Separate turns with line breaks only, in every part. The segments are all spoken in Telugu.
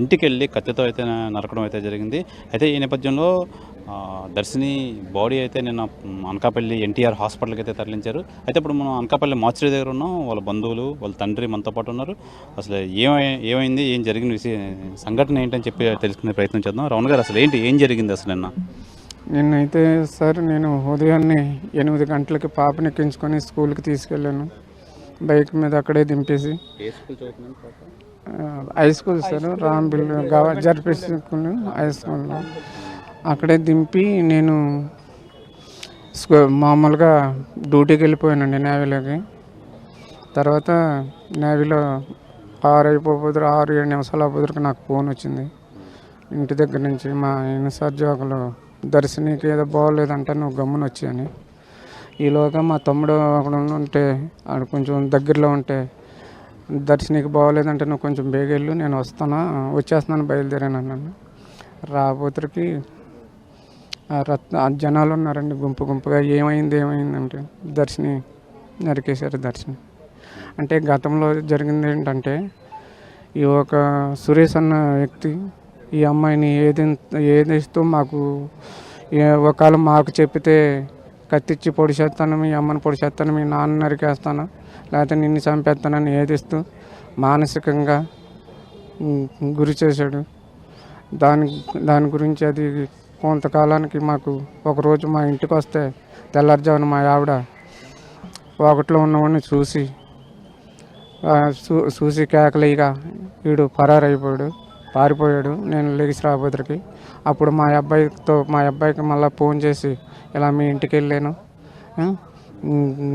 ఇంటికెళ్ళి కత్తితో అయితే నరకడం అయితే జరిగింది. అయితే ఈ నేపథ్యంలో దర్శిని బాడీ అయితే నిన్న అనకాపల్లి ఎన్టీఆర్ హాస్పిటల్‌కి అయితే తరలించారు. అయితే ఇప్పుడు మనం అనకాపల్లి మార్చురీ దగ్గర ఉన్నాం. వాళ్ళ బంధువులు, వాళ్ళ తండ్రి మనతో పాటు ఉన్నారు. అసలు ఏమైంది? ఏం జరిగిన సంఘటన ఏంటని చెప్పి తెలుసుకునే ప్రయత్నం చేద్దాం. రమణ గారు అసలు ఏం జరిగింది అసలు నిన్న?
నిన్నైతే సార్ నేను ఉదయాన్నే 8 గంటలకి పాపని ఎక్కించుకొని స్కూల్కి తీసుకెళ్ళాను. బైక్ మీద అక్కడే దింపేసి
ఏ స్కూల్ చదువుతున్నాను పాప?
హై స్కూల్ సార్ రాంబిల్ జడ్పీ స్కూల్ హై స్కూల్లో అక్కడే దింపి నేను మామూలుగా డ్యూటీకి వెళ్ళిపోయానండి నేవీలోకి. తర్వాత నేవీలో 6-7 నిమిషాలు అయిపోతురికి నాకు ఫోన్ వచ్చింది ఇంటి దగ్గర నుంచి. మా ఇన్ఛార్జ్ ఒకరు దర్శనికి ఏదో బాగోలేదంటే నువ్వు గమ్మున వచ్చి అని. ఈలోగా మా తమ్ముడు అక్కడ ఉంటే ఆడు కొంచెం దగ్గరలో ఉంటే దర్శనికి బాగోలేదంటే నువ్వు కొంచెం బేగ వెళ్ళు, నేను వచ్చేస్తున్నాను బయలుదేరాను అన్నాను. రాబోతురికి జనాలు ఉన్నారండి గుంపుగా. ఏమైందంటే దర్శిని నరికేశారు. దర్శిని అంటే గతంలో జరిగింది ఏంటంటే ఈ ఒక సురేష్ అన్న వ్యక్తి ఈ అమ్మాయిని ఏదిస్తూ మాకు ఒకవేళ మాకు చెప్పితే కత్తిచ్చి పొడి చేస్తాను, మీ అమ్మని పొడి చేస్తాను, మీ నాన్న నరికేస్తాను, లేకపోతే నిన్ను చంపేస్తానని ఏదిస్తూ మానసికంగా గురి చేశాడు. దాని గురించి అది కొంతకాలానికి మాకు ఒకరోజు మా ఇంటికి వస్తే తెల్లారుజామున మా ఆవిడ వాకట్లో ఉన్నవాడిని చూసి కేకలేగా వీడు పారిపోయాడు. నేను లెగిసి రాబోతురికి అప్పుడు మా అబ్బాయికి మళ్ళీ ఫోన్ చేసి ఇలా మీ ఇంటికి వెళ్ళాను,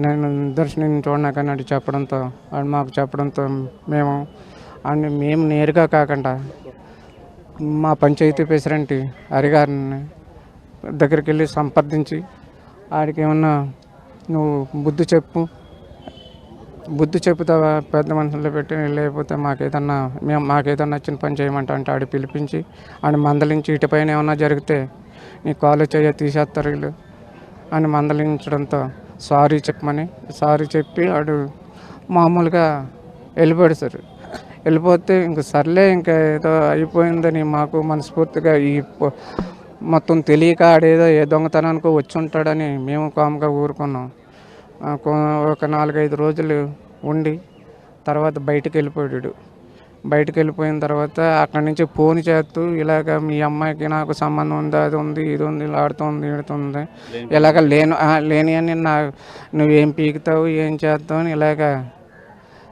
నేను దర్శనం చూడనాకని అటు చెప్పడంతో మాకు చెప్పడంతో మేము నేరుగా కాకుండా మా పంచాయతీ ప్రెసిడెంట్ హరిగారిని దగ్గరికి వెళ్ళి సంప్రదించి ఆడికి ఏమన్నా నువ్వు బుద్ధి చెప్పుతావా పెద్ద మనుషుల్లో పెట్టి, లేకపోతే మాకేదన్నా నచ్చిన పని చేయమంటా అంటే ఆడు పిలిపించి ఆడు మందలించి ఇటుపైన ఏమన్నా జరిగితే నీ కాలేజ్ తీసేస్తారు వీళ్ళు అని మందలించడంతో సారీ చెప్పి ఆడు మామూలుగా వెళ్ళిపోయాడు సార్. వెళ్ళిపోతే ఇంక సర్లే ఇంకా ఏదో అయిపోయిందని మాకు మనస్ఫూర్తిగా మొత్తం తెలియక ఆడేదో ఏ దొంగతనానికి వచ్చి ఉంటాడని మేము కామ్గా ఊరుకున్నాం. ఒక 4-5 రోజులు ఉండి తర్వాత బయటికి వెళ్ళిపోయిన తర్వాత అక్కడి నుంచి ఫోన్ చేస్తూ ఇలాగ మీ అమ్మాయికి నాకు సంబంధం ఉంది, అది ఉంది, ఇది ఉంది, ఇలా ఆడుతుంది ఈడుతుంది, ఇలాగ లేని అని నువ్వేం పీకుతావు ఏం చేస్తావు అని ఇలాగ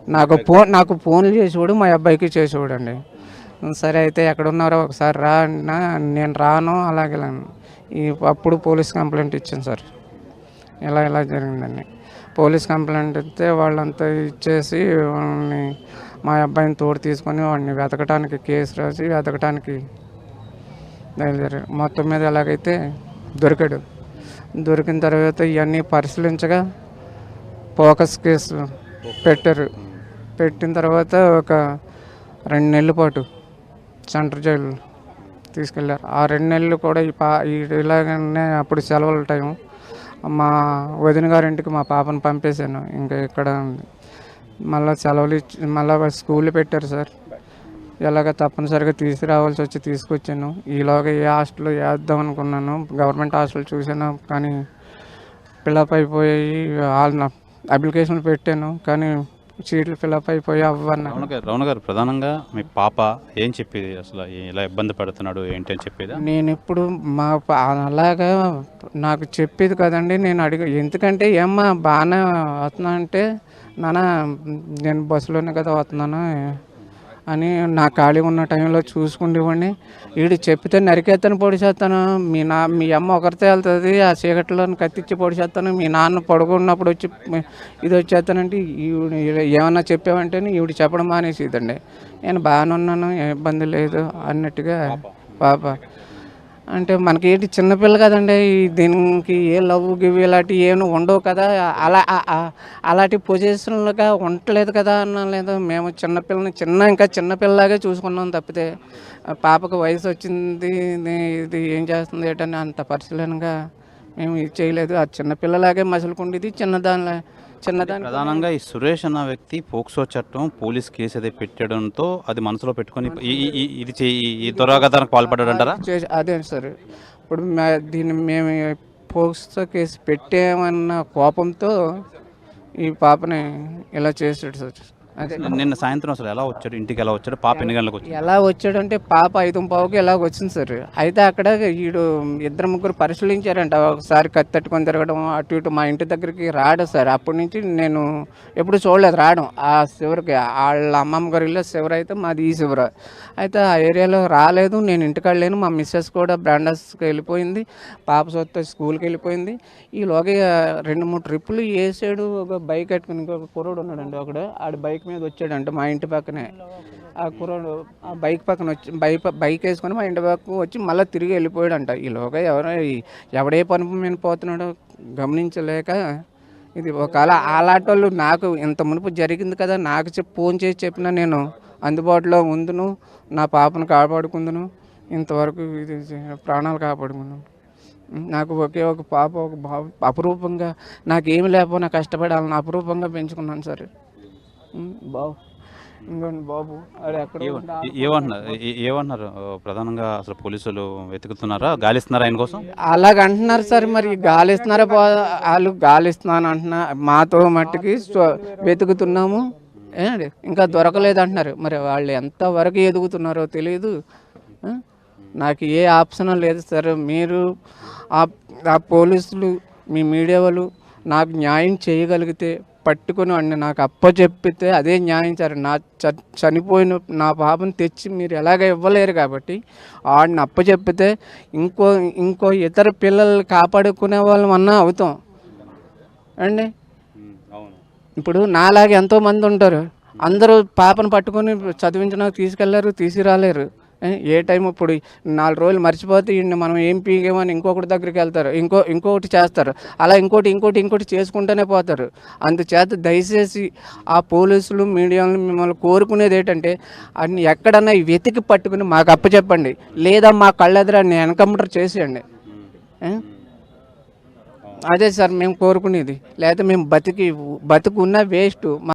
నాకు ఫోన్లు చేసేవాడు, మా అబ్బాయికి చేసేవాడు అండి. సరే అయితే ఎక్కడున్నారో ఒకసారి రా అన్నా, నేను రాను అలాగే అప్పుడు పోలీస్ కంప్లైంట్ ఇచ్చాను సార్. ఇలా జరిగిందండి. పోలీస్ కంప్లైంట్ ఇస్తే వాళ్ళంతా ఇచ్చేసి వాళ్ళని మా అబ్బాయిని తోడు తీసుకొని వాడిని వెతకటానికి కేసు రాసి వెతకటానికి బయలుదేరారు. మొత్తం మీద ఎలాగైతే దొరికిన తర్వాత ఇవన్నీ పరిశీలించగా ఫోకస్ కేసు పెట్టిన తర్వాత ఒక 2 నెలల పాటు సెంట్రల్ జైలు తీసుకెళ్ళారు. ఆ 2 నెలలు కూడా ఇలాగనే అప్పుడు సెలవుల టైం మా వదిన గారింటికి మా పాపను పంపేశాను. ఇంకా ఇక్కడ మళ్ళీ సెలవులు మళ్ళీ స్కూల్ పెట్టారు సార్. ఎలాగ తప్పనిసరిగా తీసుకురావాల్సి వచ్చి తీసుకొచ్చాను. ఈలోగా ఏ హాస్టల్లో వేద్దాం అనుకున్నాను. గవర్నమెంట్ హాస్టల్ చూసాను కానీ ఫిలప్ అయిపోయి అప్లికేషన్ పెట్టాను కానీ సీట్లు ఫిలప్ అయిపోయి అవ్వన్న.
రమణ గారు ప్రధానంగా మీ పాప ఏం చెప్పేది? అసలు ఇలా ఇబ్బంది పడుతున్నాడు ఏంటి అని చెప్పేది?
నేను ఇప్పుడు అలాగా నాకు చెప్పేది కదండి. నేను ఎందుకంటే ఏమ్మా బాగానే వస్తున్నా అంటే, నాన్న నేను బస్సులోనే కదా వస్తున్నాను అని నా ఖాళీ ఉన్న టైంలో చూసుకుండేవాడిని. వీడు చెప్పితే నరికేస్తాను పొడి చేస్తాను, మీ అమ్మ ఒకరితో వెళ్తుంది, ఆ చీకట్లో కత్తిచ్చి పొడి చేస్తాను, మీ నాన్న పడుకున్నప్పుడు వచ్చి ఇది వచ్చేస్తానంటే ఏమన్నా చెప్పావంటే ఈవిడ చెప్పడం మానేసిదండి. నేను బాగానే ఉన్నాను, ఏ ఇబ్బంది లేదు అన్నట్టుగా పాప అంటే మనకి ఏంటి చిన్నపిల్ల కదండి, దీనికి ఏ లవ్ గివ్ ఇలాంటివి ఏమి ఉండవు కదా, అలాంటి పొజిషన్లుగా ఉండలేదు కదా అన్నలేదు. మేము ఇంకా చిన్నపిల్లలాగే చూసుకున్నాం తప్పితే పాపకు వయసు వచ్చింది ఇది ఏం చేస్తుంది ఏంటని అంత పరిశీలనగా మేము ఇది చేయలేదు. ఆ చిన్నపిల్లలాగే మసులుకుండేది, చిన్నదాని
ప్రధానంగా ఈ సురేష్ అన్న వ్యక్తి పోక్సో చట్టం పోలీస్ కేసు అయితే పెట్టడంతో అది మనసులో పెట్టుకొని ఈ దురాఘాతానికి పాల్పడ్డాడంటారా?
అదే సార్. ఇప్పుడు దీన్ని మేము పోక్సో కేసు పెట్టామన్న కోపంతో ఈ పాపని ఇలా చేసాడు సార్. అదే
నిన్న సాయంత్రం అసలు ఎలా వచ్చాడు, ఇంటికి ఎలా వచ్చాడు, పాప ఎన్ని గంటలకు వచ్చాడు?
ఎలా వచ్చాడంటే పాప 5:15కి ఎలాగ వచ్చింది సార్. అయితే అక్కడ వీడు ఇద్దరు ముగ్గురు పరిశీలించారంట. ఒకసారి కత్తి తట్టుకొని తిరగడం అటు ఇటు. మా ఇంటి దగ్గరికి రాడు సార్. అప్పటి నుంచి నేను ఎప్పుడు చూడలేదు రావడం. ఆ శివరికి వాళ్ళ అమ్మమ్మ గారి ఇల్లు శివరు, అయితే మాది ఈ శివరు. అయితే ఆ ఏరియాలో రాలేదు. నేను ఇంటికాడ లేను. మా మిస్సెస్ కూడా బ్రాండర్స్కి వెళ్ళిపోయింది. పాప సొత్త స్కూల్కి వెళ్ళిపోయింది. ఈలోగా 2-3 ట్రిప్పులు వేసాడు. ఒక బైక్ కట్టుకుని ఇంకొక కుర్రోడు ఉన్నాడండి ఒకడు. ఆడు బైక్ మీద వచ్చాడంట మా ఇంటి పక్కనే. ఆ కుర్రోడు ఆ బైక్ పక్కన వచ్చి బైక్ వేసుకొని మా ఇంటి పక్కకు వచ్చి మళ్ళీ తిరిగి వెళ్ళిపోయాడంట. ఈలోగా ఎవడే పని మీద పోతున్నాడో గమనించలేక ఇది ఒకవేళ అలాంటి వాళ్ళు నాకు ఇంత మునుపు జరిగింది కదా, నాకు ఫోన్ చేసి చెప్పినా నేను అందుబాటులో ఉందును, నా పాపను కాపాడుకుందును. ఇంతవరకు ఇది ప్రాణాలు కాపాడుకున్నాను. నాకు ఒకే ఒక పాప, ఒక బాబు. అపురూపంగా నాకేమి లేకపోయినా కష్టపడాలని అపురూపంగా పెంచుకున్నాను సార్. బాబు ఇంకోండి బాబు అది ఎక్కడ
ఏమంటున్నారు ప్రధానంగా అసలు పోలీసులు వెతుకుతున్నారా, గాలిస్తున్నారా ఆయన కోసం?
అలాగ అంటున్నారు సార్. మరి గాలిస్తున్నారా? వాళ్ళు గాలిస్తున్నాను అంటున్నా. మాతో మట్టుకి వెతుకుతున్నాము ఏంటి ఇంకా దొరకలేదు అంటున్నారు. మరి వాళ్ళు ఎంతవరకు ఎదుగుతున్నారో తెలియదు. నాకు ఏ ఆప్షన్ లేదు సార్. మీరు ఆ పోలీసులు, మీ మీడియా వాళ్ళు నాకు న్యాయం చేయగలిగితే పట్టుకొని వాడిని నాకు అప్పచెప్పితే అదే న్యాయం సార్. నా చనిపోయిన నా పాపను తెచ్చి మీరు ఎలాగ ఇవ్వలేరు కాబట్టి వాడిని అప్పచెప్పితే ఇంకో ఇతర పిల్లలు కాపాడుకునే వాళ్ళం అన్నా అవుతాం అండి. ఇప్పుడు నాలాగే ఎంతోమంది ఉంటారు. అందరూ పాపను పట్టుకొని చదివించడానికి తీసుకెళ్లారు, తీసుకురాలేరు. ఏ టైం ఇప్పుడు 4 రోజులు మర్చిపోతే మనం ఏం పీకేమని ఇంకొకటి దగ్గరికి వెళ్తారు, ఇంకొకటి చేస్తారు. అలా ఇంకోటి చేసుకుంటూనే పోతారు. అందుచేత దయచేసి ఆ పోలీసులు, మీడియాలు మిమ్మల్ని కోరుకునేది ఏంటంటే అన్ని ఎక్కడన్నా వెతికి పట్టుకుని మాకు అప్పచెప్పండి, లేదా మా కళ్ళెదురాన్ని ఎన్కౌంటర్ చేసేయండి. అదే సార్ మేము కోరుకునేది. లేకపోతే మేము బతుకున్న వేస్ట్.